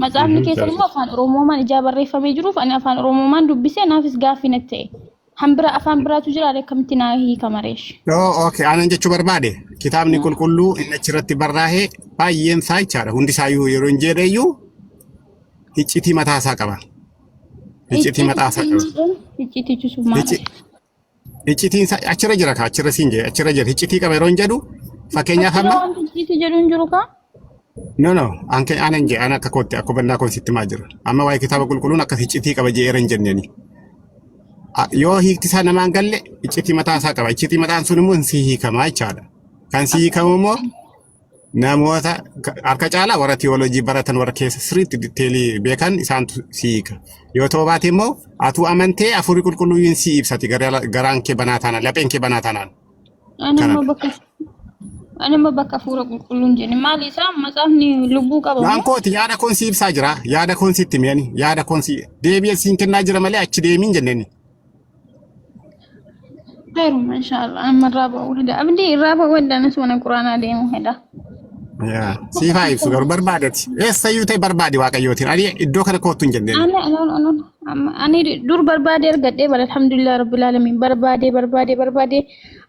Macaafni keessan immoo afaan Oromoomaan ijaa barreeffamee jiruuf ani afaan Oromoomaan dubbisee naafis gaaffii natti ta'e. Hambira afaan biraatu jira akkamitti naa hiikamareesh. Okay, anan jechuu barbaade kitaabni qulqulluu inni achirratti barraa'ee baay'een isaa jechaadha. Hundi isaayyuu yeroo hin jedheeyyuu iccitii mataasaa qaba. Iccitii mataasaa qaba. Iccitii jechuun maal? Iccitiin achirra jira ka achirra siin jedhe achirra jira iccitii qaba yeroo hin jedhu fakkeenyaaf amma. Iccitii jedhu hin jiru kaa? No, anke anan je ana akka kootti akka bannaa koon sitti maa jira. Amma waa'ee kitaaba qulqulluun akka iccitii qaba jeera hin jenneeni. Yoo hiikti isaa namaan galle iccitii mataasaa qaba. Iccitii mataan sun immoo si hiikamaa jechaadha. Kan si hiikamu immoo namoota harka caalaa warra tiyooloojii baratan warra keessa sirriitti diteelii beekan isaantu si hiika. Yoo ta'u baate immoo atuu amantee afurii qulqulluun si ibsati garaan kee banaa taanaan lapheen kee banaa taanaan. Anuma bakka fuura qulqulluun jenni maal isaa macaafni lubbuu qaba. Waan kooti yaada koon si ibsaa jira. Yaada koon sitti mi'ani. Yaada koon si deebi'ee siin kennaa jira malee achi deemiin jenneeni. Khairu mashallah amma raaba wahda abdi raaba wahda nasuna quraana deemu heda. Yaa siifaa ibsu garuu barbaadeeti. Eessayyuu ta'e barbaade waaqayyootiin. Ani iddoo kana kootu hin jenneen. Ani dur barbaade argadhee bara alhamdulillah rabbil alamin barbaade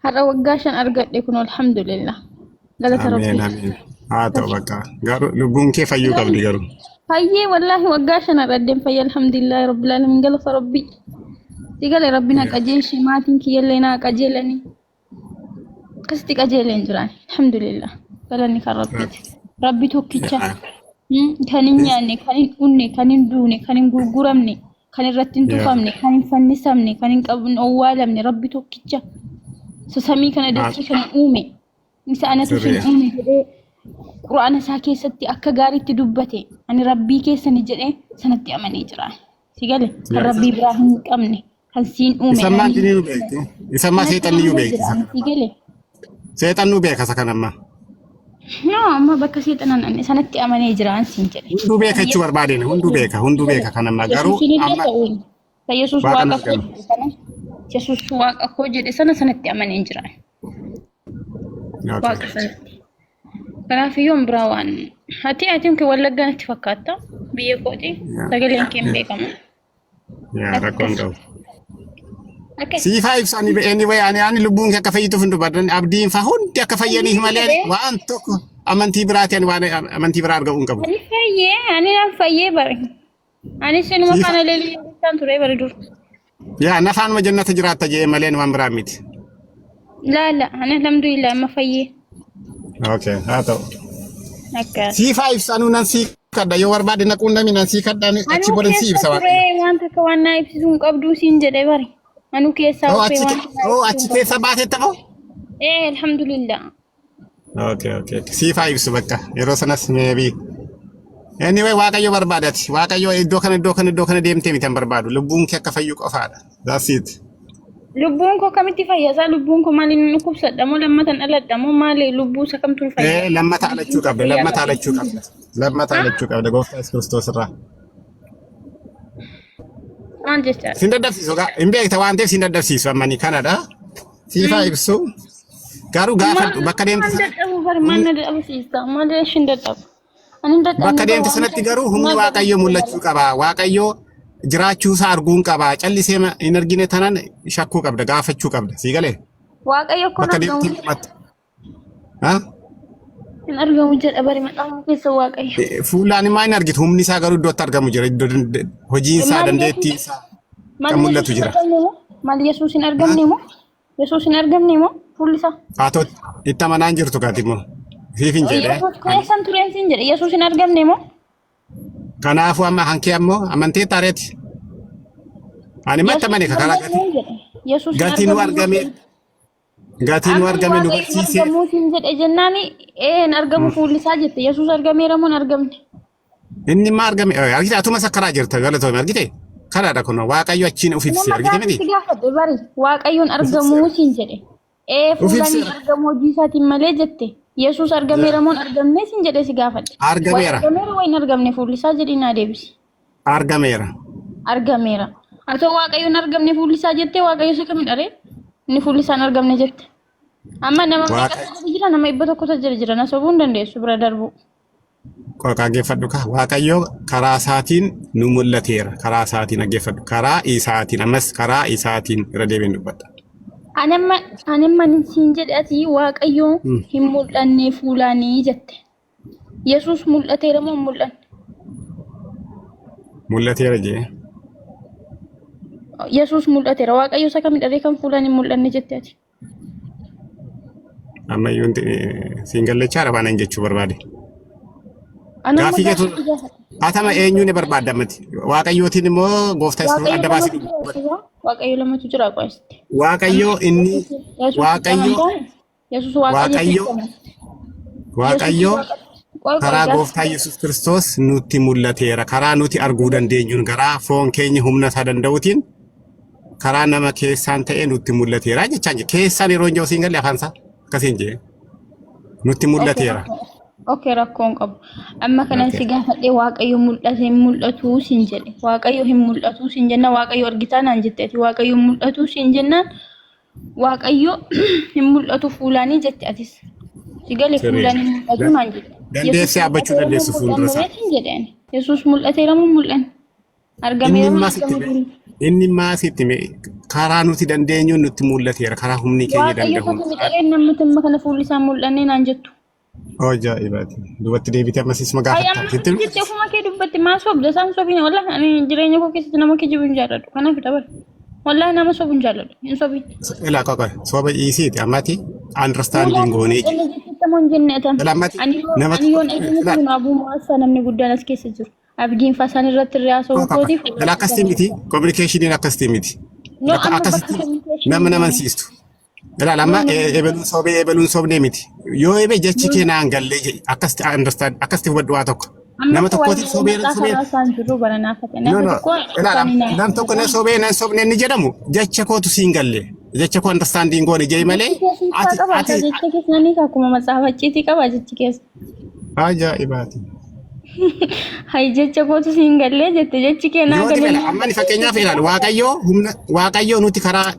har'a waggaa 5 argadhe kun alhamdulillah. Galata rabbi. Amiin. Haa ta'u bakka garuu lubbuun kee fayyuu qabdi garuu. Fayyee wallahi waggaa 5 argadheen fayya alhamdulillah rabbil alamin galata rabbi. Digale rabbina qajeelshi maatiin kiyyallee naa qajeelani. Kasti qajeeleen jiran alhamdulillah. Galanni kan rabbiiti. Rabbi tokkicha. Kan hin nyaanne, kan hin dhunne, kan hin duune, kan hin gurguramne, kan irratti hin tufamne, kan hin fannisamne, kan hin qabne owwaalamne rabbi tokkicha. Samii kana dachee kan uume. Isa anatu sin uume jedhee quraana isaa keessatti akka gaariitti dubbate. Ani rabbii keessani jedhee sanatti amanee jira. Sigale kan rabbii biraa hin qabne kan siin uume. Isammaan dinii beekti. Isammaa seexanni yuu beekti. Sigale. Seexannu beeka isa kanamma. No, amma bakka seexanan ani sanatti amanee jira ansiin jedhe. Hunduu beeka jechuu barbaadeen hunduu beeka kanamma garuu amma Yesuus waaqa koo jedhe sanatti amanee jira. Waaqa sanatti. Kanaafiyyoon biraa waan atiin kee wallaggaa natti fakkaata biyya kooti sagaleen kee hin beekamu. Yaa rakkoon qabu. Siifaa ibsanii anyway ani lubbuun kee akka fayyituuf hin dubbadan abdiin faa hundi akka fayyaniif malee waan tokko amantii biraatiin waan amantii biraa argamu hin qabu. Ani fayyee ani naan fayyee bare. Ani sinuma kana leelii isaan ture bare dur. Yaa nafaanuma jannata jiraatta jee malee waan biraa miti. Laala ani alhamdulillah amma fayyee. Okay, haa ta'u. Akka. Siifaa ibsanuu nan sii kadda yoo barbaade naquun namni nan sii kadda achi booda sii ibsa waan. Wanta akka waan naa ibsisuun qabduu siin jedhee bare. Anu keessa achi keessa baatee ta'u? Alhamdulillah. Okay. Siifaa ibsu bakka yeroo sanas maybe. Anyway waaqayyo barbaadati. Waaqayyo iddoo kana deemtee miti barbaadu. Lubbuun kee akka fayyu qofaadha. That's it. Lubbuun koo kamitti fayyasa? Lubbuun koo maaliin nu kubsadha moo lammatan dhaladha moo maali lubbuu isa kamtu fayyada? Lammata alachuu qabda gooftaa Kiristoos irraa. Waan jecha. Sin dadhabsiisu hin beekta waan ta'eef sin dadhabsiisu ammanii kanadha. Siifaa ibsu garuu gaafa bakka deemte bakka deemte sanatti garuu humni waaqayyo mul'achuu qaba. Waaqayyo jiraachuu isaa arguun qaba. Callisee hin argine tanan shakkuu qabda gaafachuu qabda. Sii galee? Waaqayyo kun argamu. Hin argamu jedha bari maqaan keessa waaqayyo. Fuulaan maa hin argitu humni isaa garuu iddootti argamu jira. Hojiin isaa dandeettii isaa kan mul'atu jira. Maal Yesuus hin argamne moo? Yesuus hin argamne moo? Fuulli isaa. Haatoo itti amanaan jirtu kaati moo? Fiifin jedhee. Keessan tureen siin jedhe Yesuus hin argamne moo? Kanaafuu amma hankee ammoo amantee taareeti. Ani matta mane kakala gatiin nu argame. Gatiin nu argame nu barsiise. Argamuutiin jedhe jennaani hin argamu fuulli isaa jette Yesuus argameera moo hin argamne? Inni ma argame argite atuma sakkaraa jirta galatoome argite? Kanaadha kun waaqayyo achiin uf ibsi argite miti? Bari waaqayyoon argamuutiin jedhe. Fuulani argamu hojii isaatiin malee jette. Yesuus argameera moo hin argamne siin jedhe si gaafadhe. Argameera. Argameera waa hin argamne fuulli isaa jedhi naa deebisi. Argameera. Argameera. Atoo waaqayyoon argamne fuulli isaa jettee waaqayyo isa kamiin dharee? Inni fuulli isaa hin argamne jette. Amma nama meeqa jira nama 100 jira na sobuu hin dandeessu bira darbu. dhaggeeffadhu ka waaqayyo karaa isaatiin nu mul'ateera karaa isaatiin dhaggeeffadhu karaa isaatiin ammas karaa isaatiin irra deebiin dubbadha. Anamma siin jedhe ati waaqayyo hin mul'anne fuulaanii jette. Yesuus mul'ateera moo mul'anne? Mul'ateera jee. Yesuus mul'ateera waaqayyo isa kamidha kan fuulaan hin mul'anne jette ati. Amma iyyuu siin gallechaa dha waan jechuu barbaade. Anamma Gaafii atama eenyuun ni barbaadamati. Waaqayyootiin immoo gooftaa isa adda baasee waaqayyo lamatu jira qo'iste. Waaqayyo inni waaqayyo karaa gooftaa Yesuus Kiristoos nutti mul'ateera. Karaa nuti arguu dandeenyuun karaa foon keenya humna isaa danda'uutiin karaa nama keessaan ta'ee nutti mul'ateera jechaan jee. Keessaan yeroo hin jiru siin galle afaansaa akkasiin jee nutti mul'ateera. Okay, rakkoon qabu. Amma kanan si gaafadhee waaqayyo mul'ate hin mul'atu siin jedhe. Waaqayyo hin mul'atu siin jenna waaqayyo argitaa naan jetteeti. Waaqayyo mul'atu siin jennaan waaqayyo hin mul'atu fuulaanii jette atis. Si galee fuulaanii mul'atu naan jette. Dandeessee abbachuu dandeessu fuuldura isaa. Yesuus mul'ateera moo mul'anne? Argameera moo argameera? Inni maasitti karaa nuti dandeenyuun nutti mul'ateera. Karaa humni keenya danda'u. Waaqayyo miidhageen namni amma kana fuulli isaa mul'annee naan jettu. Ajaa'ibaati. Dubartii deebitee ammas isma gaafata. Jettee ofuma kee dubbatti maa sobda isaan sobiin wallaahi ani jireenya koo keessatti nama kijibu hin jaalladhu. Kanaaf dabala. Wallaahi nama sobu hin jaalladhu. Hin sobiin. Ilaa qoqa soba dhiisiiti ammati understanding goonee jiru. Jettamoon jenne atan. Ani yoon eegamu abuu maasa namni guddaan as keessa jiru. Abdiin fasaan irratti riyaasoo kootiif. Ilaa akkasitti miti. Communication akkasitti miti. Akkasitti nama namansiistu. Ila lama ebeluun sobnee miti. Yoo ebe jechi kee naan gallee akkasitti understand akkasitti hubadhu waa tokko. Nama tokkooti sobee. Nam tokko na sobee nan sobnee ni jedhamu jecha kootu siin galle. Jecha koo understanding goone jee malee. Ati jecha keessanii akkuma matsaafachiitii qaba jechi keessa. Ajaa'ibaati. Hai jecha kootu siin gallee jette jechi kee naan galle. Amma ni fakkeenyaaf ilaalu waaqayyo nuti karaa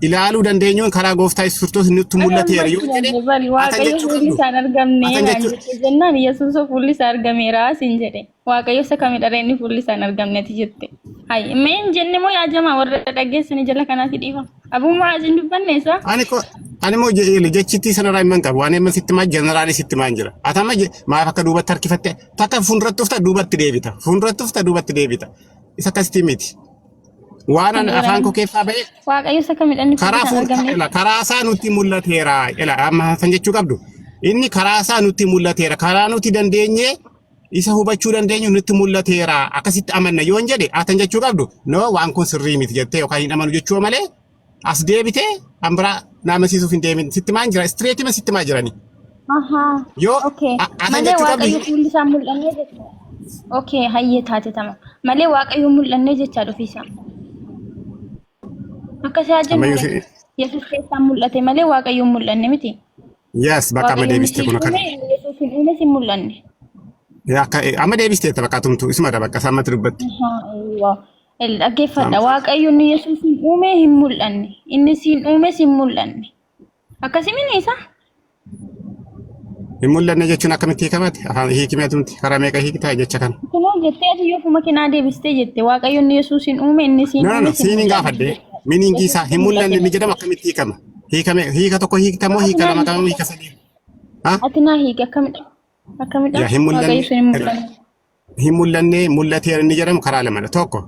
ilaaluu dandeenyuun karaa gooftaa Yesuus Kiristoos nutti mul'ateera yoo jedhe waaqayyo fuulli isaan argamne jennaan Yesuus fuulli isaa argameera siin jedhe waaqayyo isa kamidha inni fuulli isaan argamneeti jette. Hai meen jenne moo yaajama warra dhageessanii jala kanaatti dhiifa. Abummaa asin dubbanne isaa. Ani moo jechitti sanarraa hin qabu waan amma sitti maa jeneraali sitti maan jira. Atama maaf akka duubatti harkifatte takka fuulduratti ufta duubatti deebita. Fuulduratti ufta duubatti deebita. Isa akkasitti miti. Waan afaan koo keessaa ba'e. Waaqayyo isa kamidhaan karaa isaa nutti mul'ateera. Amma san jechuu qabdu. Inni karaa isaa nutti mul'ateera. Karaa nuti dandeenye isa hubachuu dandeenyu nutti mul'ateera. Akkasitti amanna yoo hin jedhe atan jechuu qabdu. No waan kun sirrii miti jettee yookaan hin amanu jechuu malee as deebitee ambira nama siisuuf hin deemin sitti maan jira straight ma sitti maa jirani. Yoo atan jechuu qabdu. Fuulli isaa mul'annee jechuudha. Okay hayyee taate tama. Malee waaqayyo mul'annee jechaa dhufiisa. Akkasii ajjeeru Yesuus keessaa mul'ate malee waaqayyo mul'anne miti. Yes bakka amma deebistee kun akka. Yesuus hin uume sin mul'anne. Amma deebistee bakka tumtu isuma da bakka sammatti dubbatti. Dhaggeeffadha waaqayyo inni Yesuus hin uume hin mul'anne inni sin uume sin mul'anne. Akkasii mini isa. Hin mul'anne jechuun akkamitti hiikamati? Afaan hiikimeetumti karaa meeqa hiiktaa jecha kana? Kunoo jettee ati yoo fuma kinaa deebistee jette waaqayyo inni Yesuus hin uume inni sin uume. Siin hin gaafadde miningi isaa hin mul'anne ni jedhama akkamitti hiikama? Hiika tokko hiiktamoo hiika lama qabamoo hiika sadii? Ati naa hiika akkamidha? Akkamidha? Hin mul'anne mul'ateera ni jedhamu karaa lamadha. Tokko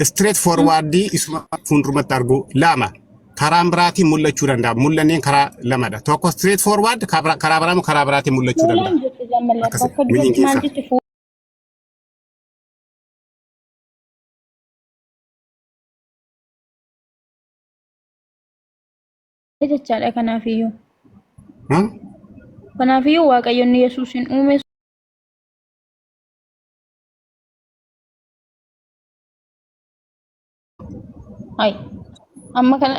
straight forward isuma fuuldurumatti argu lama. Karaan biraatiin mul'achuu danda'a. Mul'anneen karaa lamadha. Tokko straight forward karaa biraamu karaa biraatiin mul'achuu danda'a. Jechaadha kanaafiyyuu. Kanaafiyyuu waaqayyo inni Yesuus hin uume. Hai. Amma kana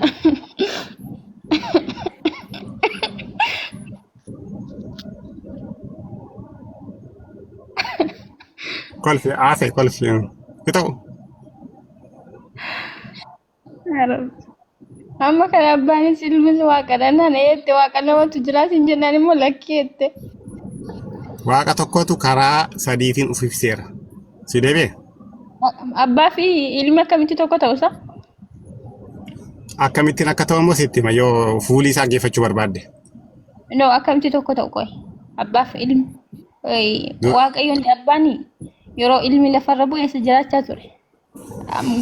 kolfi aafe kolfi kitau amma kana abbaanis ilmis waaqadha nana jette waaqa namatu jiraas hin jennaan immoo lakkii jette waaqa tokkotu karaa sadiitiin uf ibseera. Si deebee? Abbaa fi ilmi akkamitti tokko ta'uusa? Akkamittiin akka ta'u immoo sitti hima yoo fuulii isaa geeffachuu barbaadde. No, akkamitti tokko ta'u qoy. Abbaa fi ilmi. Waaqayyoon abbaan yeroo ilmi lafarra bu'e isa jiraachaa ture.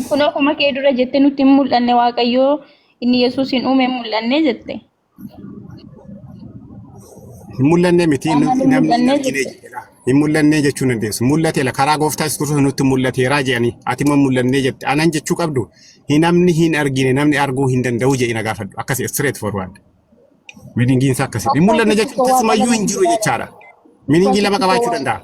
Kun akkuma kee dura jettee nutti hin mul'anne waaqayyoo inni Yesuusin uume mul'anne jette. Hin mul'anne miti namni hin mul'anne jechuun dandeessu. Mul'ate la karaa gooftaa Yesuus nutti mul'ateera jedhanii ati immoo mul'anne jette. Anan jechuu qabdu namni hin argine namni arguu hin danda'u jedhina gaafadhu. Akkasi straight forward. Miidingiin isaa akkasi. Hin mul'anne jechuun tasmayyuu hin jiru jechaadha. Miidingii lama qabaachuu danda'a.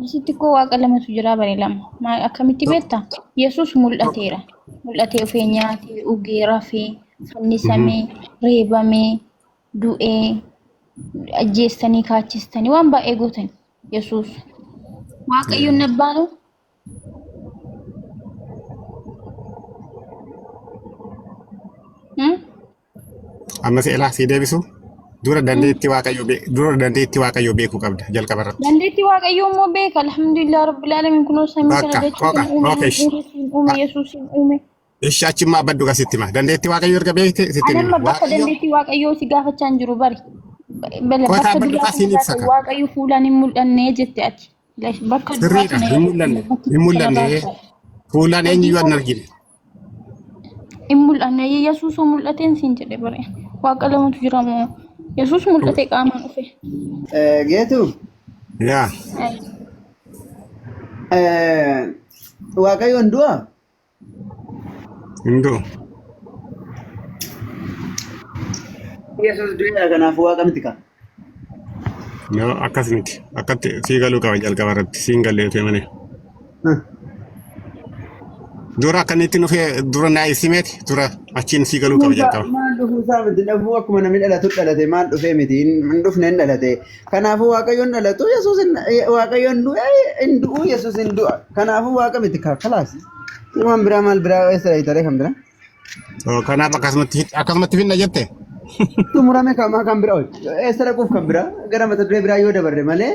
Asitti koo waaqa lamatu jira bare lama. Akkamitti beektaa? Yesuus mul'ateera. Mul'atee ofii nyaatee, dhugee, rafee, fannisamee, reebamee, du'ee, ajjeestanii, kaachistanii waan baay'ee gootan Yesuus. Waaqayyoon abbaanu amma seelaa si deebisu dura dandeetti waaqayyoo beekuu qabda jalqaba irratti. Dandeetti waaqayyoo immoo beeka alhamdulillah rabbil alamin kunoo samii kana jechuun uume Yesuusin uume. Ishi achimmaa baddu gasitti hima. Dandeetti waaqayyoo erga beekte sitti hima. Anamma bakka dandeetti waaqayyoo si gaafachaa hin jiru bari. Bakka duraa waaqayyoo fuulaan hin mul'anne jette ati. Bakka duraa hin mul'anne fuulaan eenyuyyuu hin argine. Hin mul'anne Yesuusoo mul'ateen siin jedhe bare. Waaqa lamatu jira moo Yesuus mul'ate qaamaan dhufe. Geetu. Yaa. Waaqayyoon du'a. Hindu. Yesuus du'a kanaafuu waaqa miti kaa. No, akkas miti. Akkatti sii galuu qaba jalqaba irratti siin galleetu malee. Dura akkanitti dhufee dura naa isimeeti dura achiin sii galuu qaba jalqaba. Maal dhufuusaa miti dhabuu akkuma namni dhalatu dhalate maal dhufee miti hin dhufne hin dhalate. Kanaafuu waaqayyoon dhalatu Yesuus waaqayyoon du'a hin du'u Yesuus hin du'a. Kanaafuu waaqa miti kaa kalaas. Waan biraa maal biraa eessa dhayitare kan biraa? Kanaaf akkasumatti finna jette. Tumurame kamaa kan biraa eessa dhaquuf kan biraa gara mata duree biraa yoo dabarre malee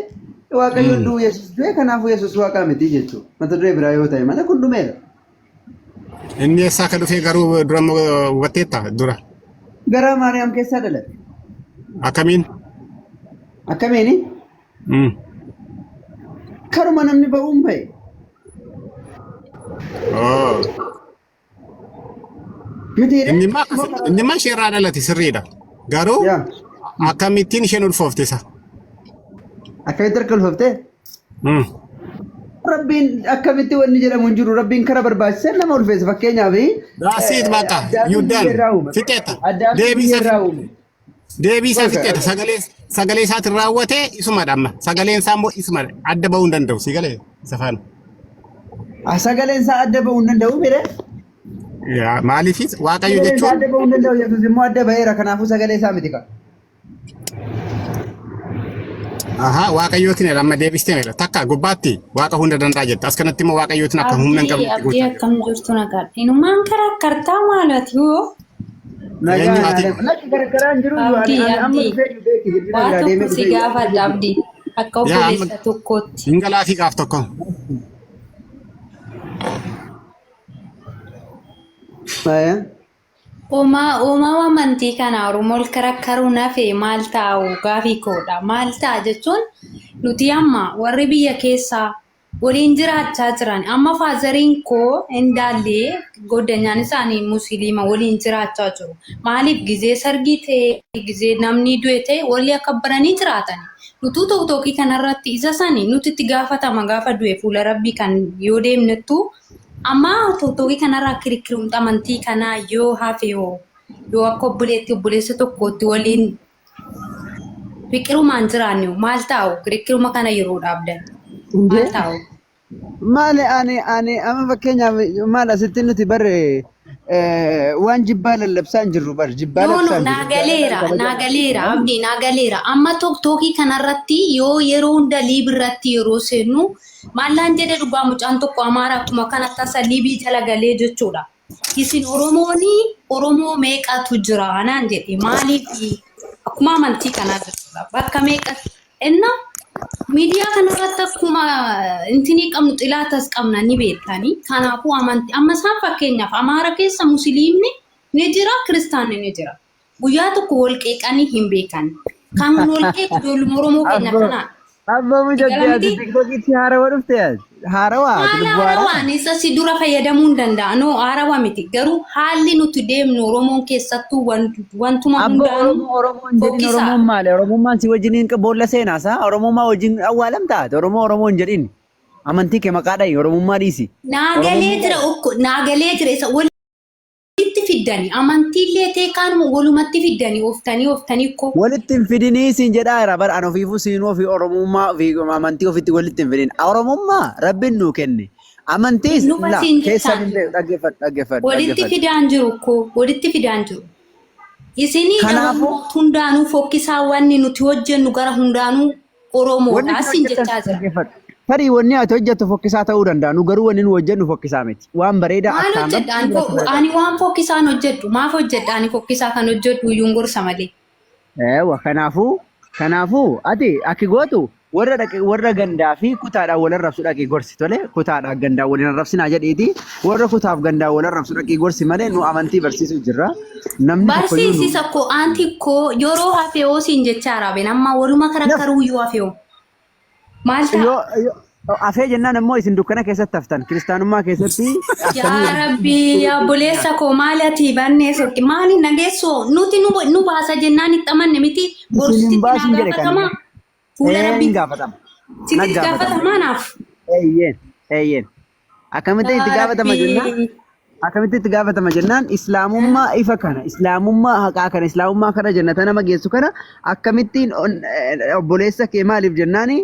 waaqayyoon du'u Yesuus du'e kanaafuu Yesuus waaqa miti jechuudha. Mata duree biraa yoo ta'e malee kun dhumeera. Inni eessaa akka dhufee garuu dura hubatteetta dura. Gara Maariyaam keessaa dhalate. Akkamiin? Akkamiini? Karuma namni ba'uun ba'e. Inni maa ishee irraa dhalate sirriidha. Garuu akkamittiin isheen ulfoofte isa? Akkamitti harka ulfooftee? Rabbiin akkamitti wanni jedhamu hin jiru. Rabbiin karaa barbaachise nama ulfeessa fakkeenyaaf. Daasiit bakka yuuddaan fixeetta. Deebii isaa fixeetta. Sagalee isaatiin raawwatee isumadha amma. Sagaleen isaa immoo isumadha. Adda ba'uu hin danda'u. Si galee isa faana. Sagaleen isaa adda ba'uu hin danda'u bire? Maaliifis waaqayyo jechuun. Adda ba'uu hin danda'u Yesuus immoo adda ba'eera kanaafuu sagalee isaa miti qaba. Aha, waaqayyootiin amma deebistee meera. Takka gubbaatti waaqa hunda danda'a jette. As kanatti immoo waaqayyootiin akka humna hin qabne goota. Akkam jirtu nagaa. Inumaan karakkartaa maalati yoo? Gargaraan jiru waa tokko si gaafadha abdii. Akka obboleessa tokkootti. Hingalaa fi gaaf tokko. Uumama amantii kana Oromoo karakkaruu nafee maal ta'u gaafii koodha. Maal ta'a jechuun nuti amma warri biyya keessaa waliin jiraachaa jiran amma faazariin koo indaallee goddanyaan isaanii musliima waliin jiraachaa jiru. Maaliif gizee sargii ta'e gizee namni du'e ta'e walii akka baranii jiraatan. Nutu tokkokkii kanarratti isa sanii nuti itti gaafatama gaafa du'e fuula rabbii kan yoo deemnettu amma tokkokkii kanarraa kirikkiruun amantii kanaa yoo hafe yoo akka obboleessa tokkootti waliin fiqirumaan jiraannu maal ta'u kirikkiruma kana yeroo dhaabdan. Maal ta'u? Maali ani amma fakkeenyaaf maal asitti nuti barre waan jibbaa lallabsaa hin jirru bar jibbaa lallabsaa. Naagaleera abdii naagaleera amma tokkokkii kanarratti yoo yeroo hunda liibirratti yeroo seennu maallaan jedhe dhugaa mucaan tokko Amaaraa akkuma kanatti asa liibii jala galee jechuudha. Isin Oromoo meeqatu jira anaan jedhe maaliif akkuma amantii kanaa jechuudha bakka meeqa inna Miidiyaa kanarratti akkuma intini qabnu xilaatas qabna ni beektanii. Kanaafuu amantii amma isaan fakkeenyaaf Amaara keessa Musliimni ni jira, Kiristaanni ni jira. Guyyaa tokko wal qeeqanii hin beekan. Kan wal qeequ ijoollee Oromoo keenya kanaa. Abba mujabbiyaati tiktokitti haarawaa dhufte haarawaa isa si dura fayyadamuu hin danda'a. No haarawaa miti. Garuu haalli nuti deemnu Oromoon keessattuu wantuma hundaan fokkisaa. Oromoon maali? Oromummaan si wajjiniin boolla seenaasaa? Oromummaa wajjin awwaalam taate? Oromoo hin jedhin. Amantii kee maqaa dhayi Oromummaa dhiisi. Naagalee jira isa walitti fiddanii amantiillee teekaanuma walumatti fiddanii ooftanii ko. Walitti hin fidinii siin jedhaa jira bara an ofiifuu siinuu fi Oromummaa fi amantii ofitti walitti hin fidin. Oromummaa Rabbiin nuu kenne. Amantiis keessa dhaggeeffadhu. Walitti fidaan jiru ko walitti fidaan jiru. Isinii hundaanuu fokkisaa wanni nuti hojjennu gara hundaanuu Oromoodhaa siin jechaa jira. Tarii wanni ati hojjettu fokkisaa ta'uu danda'a. Nu garuu wanni nu hojjennu fokkisaa miti. Waan bareedaa akkaan. Ani waan fokkisaan hojjedhu. Maaf hojjedha ani fokkisaa kan hojjedhu iyyuu gorsa malee. Kanaafuu ati akki gootu warra gandaa fi kutaadhaan wal arrabsu dhaqii gorsi tole. Kutaadhaan gandaa wal arrabsinaa jedhiiti. Warra kutaaf gandaa wal arrabsu dhaqii gorsi malee nu amantii barsiisuu jirra. Barsiisisa koo aanti koo yeroo hafee oosiin jechaa raabeen amma waluma karakkaruu yoo hafee oo. Maal ta'a? Afee jennaan immoo isin dukkana keessatti haftan kiristaanummaa keessatti. Yaa Rabbi yaa buleessa koo maali ati bannee sotti maali nageessoo nuti nu baasa jennaan itti amanne miti gorsitti na gaafatama. Fuula Rabbi gaafatama. Sitti gaafatama naaf. Eeyyeen. Akkamitti itti gaafatama jennaan? Akkamitti itti gaafatama jennaan islaamummaa ifa kana islaamummaa haqaa kana islaamummaa kana jannata nama geessu kana akkamittiin obboleessa kee maaliif jennaani?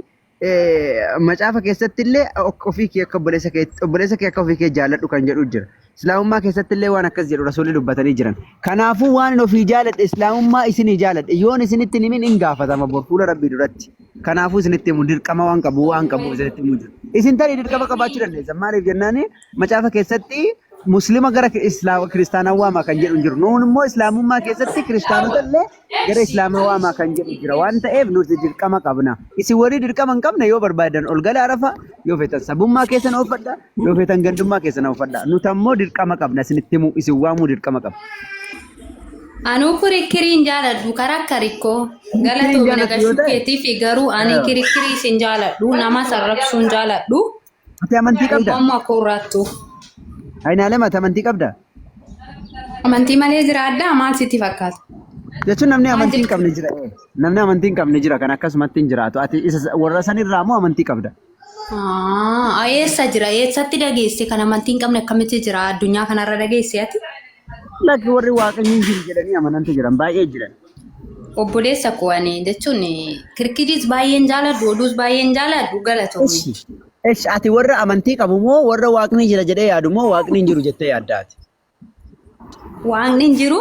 Macaafa keessatti illee ofii kee akka obboleessa kee akka ofii kee jaalladhu kan jedhu jira. Islaamummaa keessatti illee waan akkas jedhu rasuulli dubbatanii jiran. Kanaafuu waan ofii jaalladhe islaamummaa isinii jaalladhe yoon isinitti himin hin gaafatama bor fuula Rabbii duratti. Kanaafuu isinitti himu dirqama waan qabu isinitti himu jira. Isin tarii dirqama qabaachuu dandeessan maaliif jennaani macaafa keessatti Muslima gara kiristaanawaa kan jedhu jiru. Nuun immoo islaamummaa keessatti kiristaanota illee gara islaamawaa kan jedhu jira. Waan ta'eef nuti dirqama qabna. Isin warri dirqama hin qabne yoo barbaadan ol gala arafa yoo feetan sabummaa keessan oofadha yoo feetan gandummaa keessan oofadha. Nuti ammoo dirqama qabna isinitti himu isin waamuu dirqama qabna. Anuu kirikiriin jaaladhu karakkarikkoo galatoo nagashuu keetii fi garuu ani kirikirii isin jaaladhu nama sarrabsuun jaaladhu. Ati amantii qabda? Amma korraattu. Aynaalee mata amantii qabda? Amantii malee jira adda maal sitti fakkaata? Jechuun namni amantii hin qabne jira. Namni amantii hin qabne jira kan akkasumatti hin jiraatu. Ati warra sanirraa moo amantii qabda? Eessa jira? Eessatti dhageesse kan amantii hin qabne akkamitti jira? Addunyaa kanarra dhageesse ati? Lakki warri waaqayyoon hin jiru jedhanii amanantu jiran baay'ee jiran. Obboleessa koo ani jechuun kirkiriis baay'een jaaladhu oduus baay'een jaaladhu galatoomi. Ati warra amantii qabu moo warra waaqni jira jedhee yaadu moo waaqni hin jiru jettee yaaddaati? Waaqni hin jiru?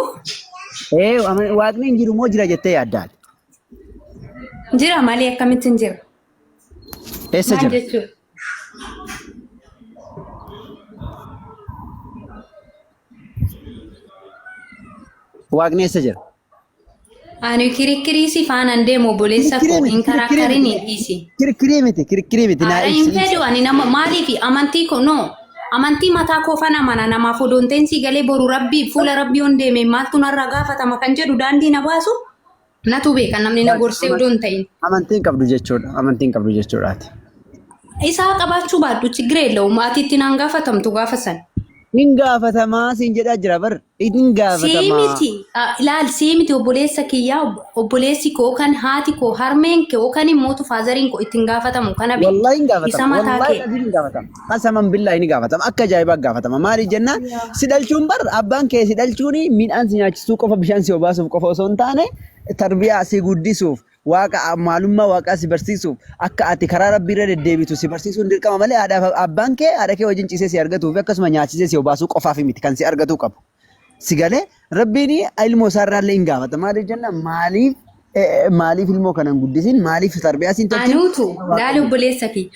Waaqni hin jiru moo jira jettee yaaddaati? Jira malee akkamitti hin jira? Eessa jira? Waaqni eessa jira? Ani kirikiriisi faanaan deemu obboleessa koo hin karakkarin dhiisi. Kirikirii miti. Hin fedhu ani nama maaliif amantii koo no amantii mataa koo fana mana namaaf odoonteensii galee boru Rabbii fuula Rabbii on deeme maaltu narraa gaafatama kan jedhu daandii na baasu natu beeka namni na gorsee odoon ta'in. Amantiin qabdu jechuudhaati. Isaa qabaachuu baadhu chigiree illa'u maatiitti naan gaafatamtu gaafa san. Hin gaafatamaa siin jedhaa jira bar. Hin gaafatamaa. Siimiti obboleessa kiyyaa obboleessi koo kan haati koo harmeen koo kan immoo faazariin koo ittiin gaafatamu kana beeku. Wallahi hin gaafatama. Wallahi hin gaafatama. Qasaman billahi hin gaafatama. Akka ajaa'ibaa gaafatama. Maali jennaan si dhalchuun bar abbaan kee si dhalchuun midhaan si nyaachisuu qofa bishaan si obaasuuf qofa osoo hin taane tarbiyaa si guddisuuf. Waaqa maalummaa waaqaa si barsiisuuf akka ati karaa Rabbii irra deddeebitu si barsiisuun dirqama malee abbaan kee haadha kee wajjin ciisee si argatuuf akkasuma nyaachisee si obaasuu qofaaf miti kan si argatu qabu. Si galee Rabbiin ilmoo isaarraallee hin gaafata. Maaliif jennaan maaliif ilmoo kanan guddisin maaliif tarbiyaa siin tolchin? Anuutu laala obboleessa kee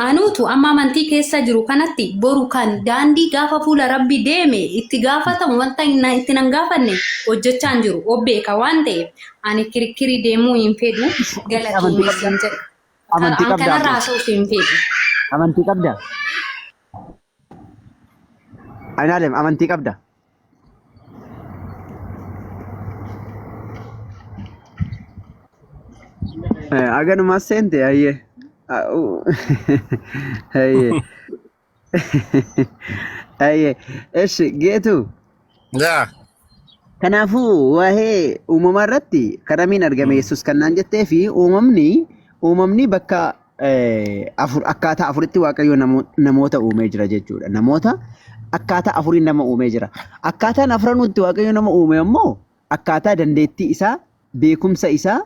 anuutu amma amantii keessa jiru kanatti boru kan daandii gaafa fuula Rabbii deeme itti gaafatamu wanta itti nan gaafanne hojjechaa jiru obbeeka waan ta'eef ani kirikirii deemuu hin fedhu galatoomii jedha. amantii An qabdaa? kanarraa haasa'uu hin fedhu. Amantii qabdaa? Anaalem amantii qabdaa? Aganuma seente ayyee. Ayyee. Ayyee. Eshi geetu. yaa Kanaafuu waa'ee uumamaa irratti karamiin argame Yesuus kan naan jettee fi uumamni bakka akkaataa afuritti Waaqayyo namoota uumee jira jechuudha. Namoota akkaataa afuriin nama uumee jira. Akkaataan afranutti Waaqayyo nama uume immoo akkaataa dandeettii isaa, beekumsa isaa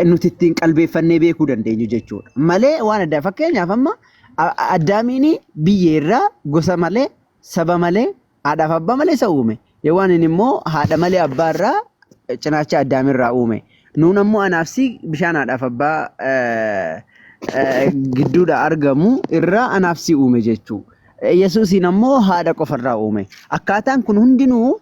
nuti ittiin qalbeeffannee beekuu dandeenyu jechuudha. Malee waan addaa fakkeenyaaf amma Addaamiin biyyeerraa gosa malee, saba malee, haadhaaf abbaa malee isa uume. Yewaan inni immoo haadha malee abbaarraa cinaacha Addaamirraa uume. Nuun ammoo anaafsi bishaan haadhaaf abbaa gidduudha argamu irraa anaafsi uume jechuudha. Yesuusiin ammoo haadha qofarraa uume. Akkaataan kun hundinuu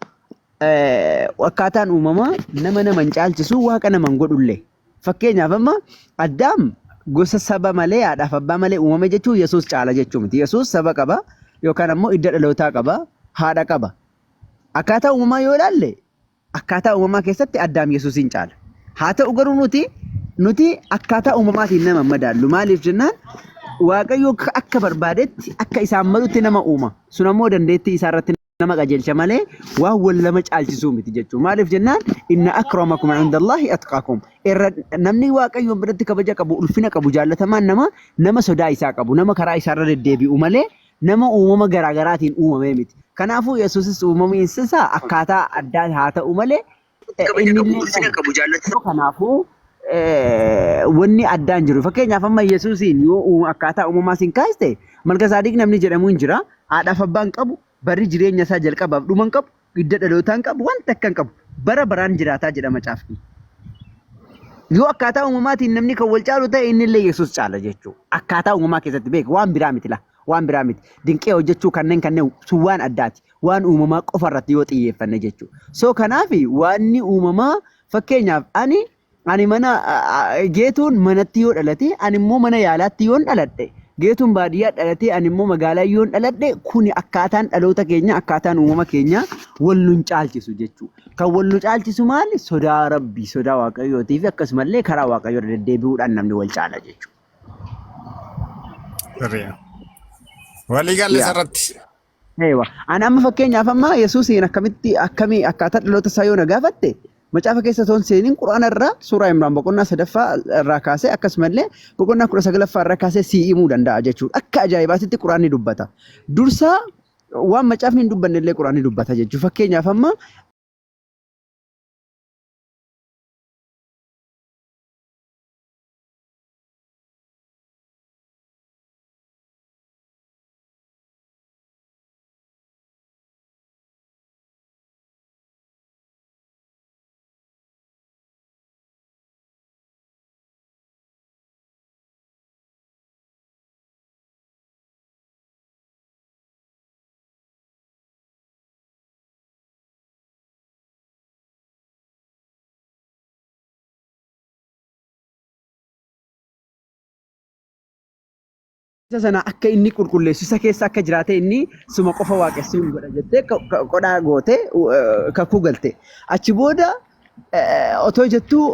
akkaataan uumamaa nama hin caalchisu Waaqa nama hin godhullee. Fakkeenyaaf amma Addaam gosa saba malee haadhaaf abbaa malee uumame jechuun Yesuus caala jechuu miti. Yesuus saba qaba yookaan ammoo hidda dhalootaa qaba, haadha qaba. Akkaataa uumamaa yoo ilaalle akkaataa uumamaa keessatti Addaam Yesuusiin caala. Haa ta'u garuu nuti akkaataa uumamaatiin nama madaallu. Maaliif jennaan Waaqayyo akka barbaadetti akka isaan malutti nama uuma. Sun ammoo dandeettii isaa irratti nama qajeelcha malee waan wal lama caalchisuu miti jechuudha. Maaliif jennaan inna akramakum indallahi atqakum. Namni Waaqayyo biratti kabaja qabu, ulfina qabu, jaallatamaan nama sodaa isaa qabu, nama karaa isaa irra deddeebi'u malee nama uumama garaagaraatiin uumamee miti. Kanaafuu Yesuusis uumamiinsa isaa akkaataa addaa haa ta'u malee kanaafuu wanni addaan jiru. Fakkeenyaaf amma Yesuusiin yoo akkaataa uumamaa siin kaasite Malkasaadiq namni jedhamu hin jira. Haadhaaf abbaan qabu, barri jireenya isaa jalqabaaf dhuma hin qabu, hidda dhalootaan qabu, wanta akka hin qabu. Bara baraan jiraataa jedhama caafni. Yoo akkaataa uumamaatiin namni kan wal caalu ta'e inni illee Yesuus caala jechuudha. Akkaataa uumamaa keessatti beeku waan biraa miti laa. Waan biraa miti. Dinqee hojjechuu kanneen sun waan addaati. Waan uumamaa qofa irratti yoo xiyyeeffanne jechuudha. So kanaaf waanni uumamaa fakkeenyaaf ani mana geetuun manatti yoo dhalate ani immoo mana yaalaatti yoon dhaladhe geetuun baadiyyaa dhalate ani immoo magaalaa yoon dhaladhe kuni akkaataan dhaloota keenya akkaataan uumama keenya wal nu caalchisu jechuudha. Kan wal nu caalchisu maali? Sodaa Rabbii, sodaa Waaqayyootii fi akkasumallee karaa Waaqayyoo deddeebi'uudhaan namni wal caala jechuudha. Walii galee sarratti. Ani amma fakkeenyaaf amma Yesuusiin akkamii akkaataa dhaloota isaa yoo na gaafatte macaafa keessa toon seeniin Quraana irraa suuraa Imraan boqonnaa 3ffaa irraa kaasee akkasumallee boqonnaa 19ffaa irraa kaasee sii himuu danda'a jechuudha. Akka ajaa'ibaatitti Quraanni dubbata. Dursaa waan macaafni hin dubbanne illee Quraanni dubbata jechuudha. Fakkeenyaaf amma sana akka inni qulqulleessu isa keessa akka jiraate inni suma qofa waaqessuu hin godha jettee qodhaa gootee kakuu galte. Achi booda otoo jettuu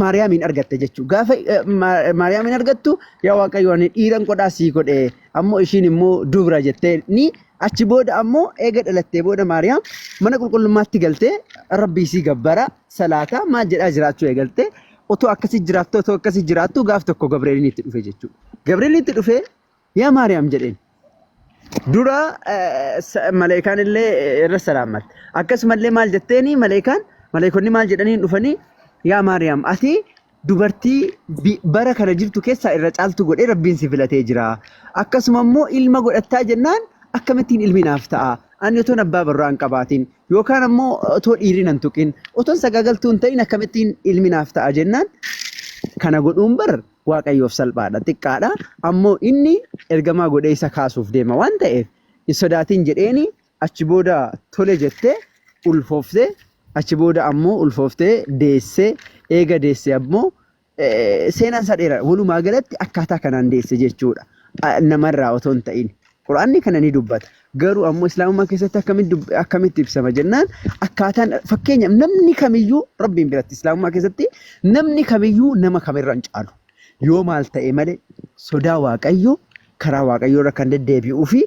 Maariyaamiin argatte jechuudha. Gaafa Maariyaamiin argattu yaa Waaqayyo ani dhiiran qodhaa sii godhe ammoo ishiin immoo dubra jettee ni achi booda ammoo eega dhalattee booda Maariyaam mana qulqullummaatti galtee Rabbii sii gabbara salaataa maal jedhaa jiraachuu eegalte. Otoo akkasii jiraattu gaaf tokko Gabreeliin itti dhufe jechuudha. Gabreeliin itti dhufee yaa Maariyaam jedheen. Dura maleekaan illee irra salaammatte. Akkasumallee maal jetteeni maleekonni maal jedhanii dhufanii yaa Maariyaam ati dubartii bara kana jirtu keessaa irra caaltu godhee Rabbiin si filatee jira. Akkasuma immoo ilma godhattaa jennaan akkamittiin ilmi naaf ta'a. Ani otoon abbaa barraa hin qabaatin yookaan ammoo otoo dhiirri nan tuqin otoon sagaagaltuu hin ta'in akkamittiin ilmi naaf ta'a jennaan kana godhuun bar Waaqayyoof salphaadha xiqqaadha ammoo inni ergamaa godhee isa kaasuuf deema waan ta'eef hin sodaatin jedheeni achi booda tole jettee ulfooftee achi booda ammoo ulfooftee deessee eega deessee ammoo seenaan isaa dheeraa walumaa galatti akkaataa kanaan deesse jechuudha. Namarraa otoo hin ta'in quraanni kana ni dubbata. Garuu ammoo islaamummaa keessatti akkamitti ibsama jennaan akkaataan fakkeenyaaf namni kamiyyuu rabbiin biratti islaamummaa keessatti namni kamiyyuu nama kamirra hin caalu. Yoo maal ta'e malee sodaa waaqayyoo karaa waaqayyoo irra kan deddeebi'uu fi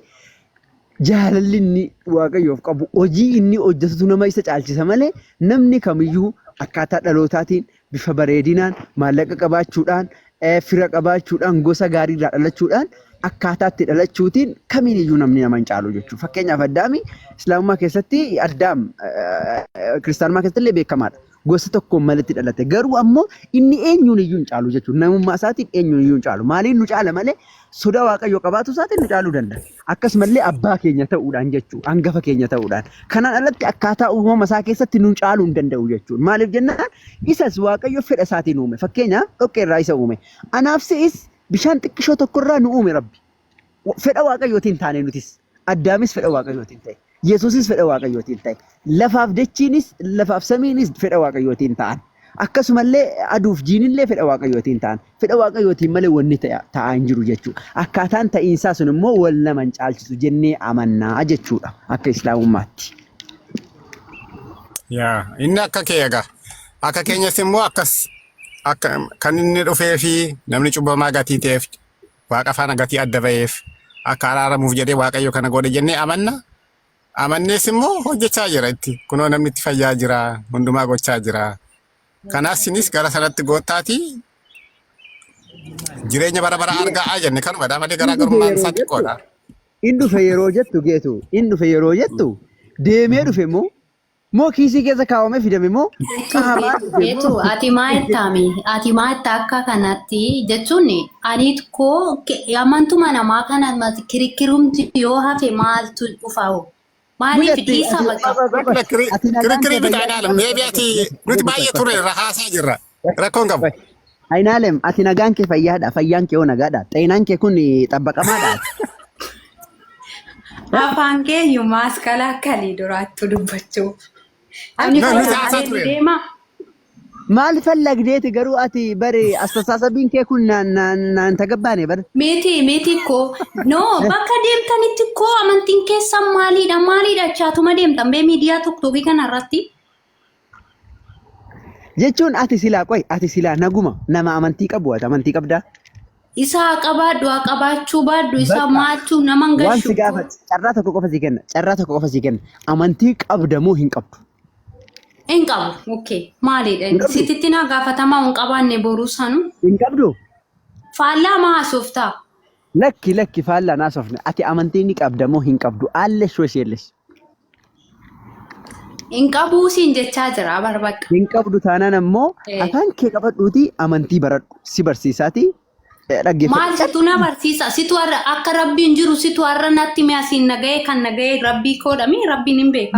jaalalli inni waaqayyoof qabu hojii inni hojjetutu nama isa caalchisa malee namni kamiyyuu akkaataa dhalootaatiin bifa bareedinaan maallaqa qabaachuudhaan fira qabaachuudhaan gosa gaariirraa dhalachuudhaan akkaataatti dhalachuutiin kamiiniyyuu namni nama hin caalu jechuudha. Fakkeenyaaf Addaami islaamummaa keessatti Addaam kiristaanummaa keessatti illee beekamaadha. Gosa tokkoon malatti dhalate garuu ammoo inni eenyuun iyyuu hin caalu jechuudha. Namummaa isaatiin eenyuun iyyuu hin caalu. Maaliin nu caala malee sodaa waaqayyoo qabaatu isaatiin nu caaluu danda'a. Akkasumallee abbaa keenya ta'uudhaan jechuudha. Hangafa keenya ta'uudhaan. Kanaan alatti akkaataa uumama isaa keessatti nu caaluu hin danda'u jechuudha. Maaliif jennaan isas waaqayyo fedha isaatiin uume. Fakkeenyaaf dhoqqeerraa isa uume. Anaaf si'is bishaan xiqqishoo tokkorraa nu uume Rabbi. Fedha waaqayyootiin taane nutis. Addaamis fedha waaqayyootiin ta'e. Yesuusis fedha waaqayyootiin ta'e. Lafaaf dachiinis lafaaf samiinis fedha waaqayyootiin ta'an. Akkasumallee aduuf jiinillee fedha waaqayyootiin ta'an. Fedha waaqayyootiin malee wanni ta'aa hin jiru jechuudha. Akkaataan ta'iinsaa sun immoo wal nama hin caalchisu jennee amannaa jechuudha akka islaamummaatti. Inni akka kee egaa akka keenyas immoo akkas akka kan inni dhufee fi namni cubbamaa gatii ta'eef waaqa faana gatii adda ba'eef akka araaramuuf jedhee waaqayyo kana godhe jennee amanna. Amannees immoo hojjechaa jira itti. Kunoo namni itti fayyaa jira, hundumaa gochaa jira. Kanaaf sinis gara sanatti goottaati jireenya bara bara argaa jenne kanuma malee garaagarummaan isaa xiqqoodha. Inni dhufe yeroo jettu geetu, inni dhufe yeroo jettu deemee dhufe moo kiisii keessa kaawwamee fidame moo qaamaan Beetu ati maal akka kanatti jechuun ani koo amantuma namaa kana kirikirumti yoo hafe maaltu dhufaa'u. Maaliif dhiisa bakka kirikiri bitaadhaan meebiyaati nuti baay'ee ture irra haasaa jirra rakkoon qabu. Aynaalem ati nagaan kee fayyaadha fayyaan kee nagaadha xeenaan kee kun xabbaqamaadha. Afaan kee yumaas kalakkalii duraatti dubbachuu. Ani deema. Maal fallagdeeti garuu ati bari astaasabiin kee kun naan tagabbaane bar. Meeti ko no bakka deemtanitti ko amantiin keessan maaliidha chaatuma deemtan bee miidiyaa tokkokkii kanarratti. Jechuun ati silaa naguma nama amantii qabu ati amantii qabdaa. Isaa qabaadhu qabaachuu baadhu isaa maachuu naman gashu. Waan si gaafate carraa tokko qofa si kenna amantii qabda moo hin qabdu. Hin qabu okay maaliidha sititti na gaafatamaa hin qabaanne boruu sanu. Hin qabdu. Faallaa maasoftaa. Lakki faallaa naasofne ati amantii ni qabda moo hin qabdu alle shoosheelles. Hin qabuu siin jechaa jira barbaqqa. Hin qabdu taanaan ammoo afaan kee qabadhuuti amantii baradhu si barsiisaati. Maal situ na barsiisa situ akka rabbiin jiru situ har'a natti mi'asiin nagahee kan nagahee rabbii koodhami rabbiin hin beeku.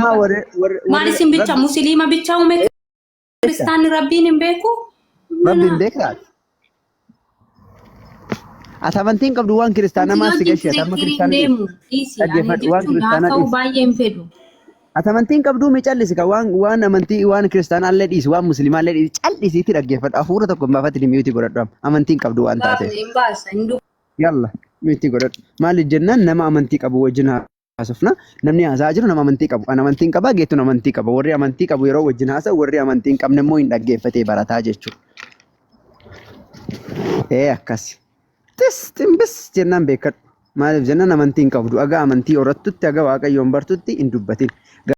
Maal isin bicha musliima bicha uume kiristaanni rabbiin hin beeku. Rabbiin beekaa. Ati amantiin qabdu waan kiristaanaa maal si gashee ati amma kiristaanaa dhaggeeffadhu waan kiristaanaa dhiisi. Baay'ee hin fedhu. Ati amantiin qabdu mi callisi ka waan amantii waan kiristaanaa illee dhiisi waan musliimaa illee dhiisi callisiitti dhaggeeffadhu hafuura tokko baafatti dhimmiitti godhadhu amantiin qabdu waan taate. Yalla miti godhadhu maaliif jennaan nama amantii qabu wajjin haasofna namni haasaa jiru nama amantii qabu an amantiin qabaa geettuun amantii qaba warri amantii qabu yeroo wajjin haasa warri amantii hin qabne immoo hin dhaggeeffatee barataa jechuudha. Akkasi. Timbis jennaan beekadhu maaliif jennaan amantii hin qabdu aga amantii horattutti aga waaqayyoon bartutti hin dubbatin.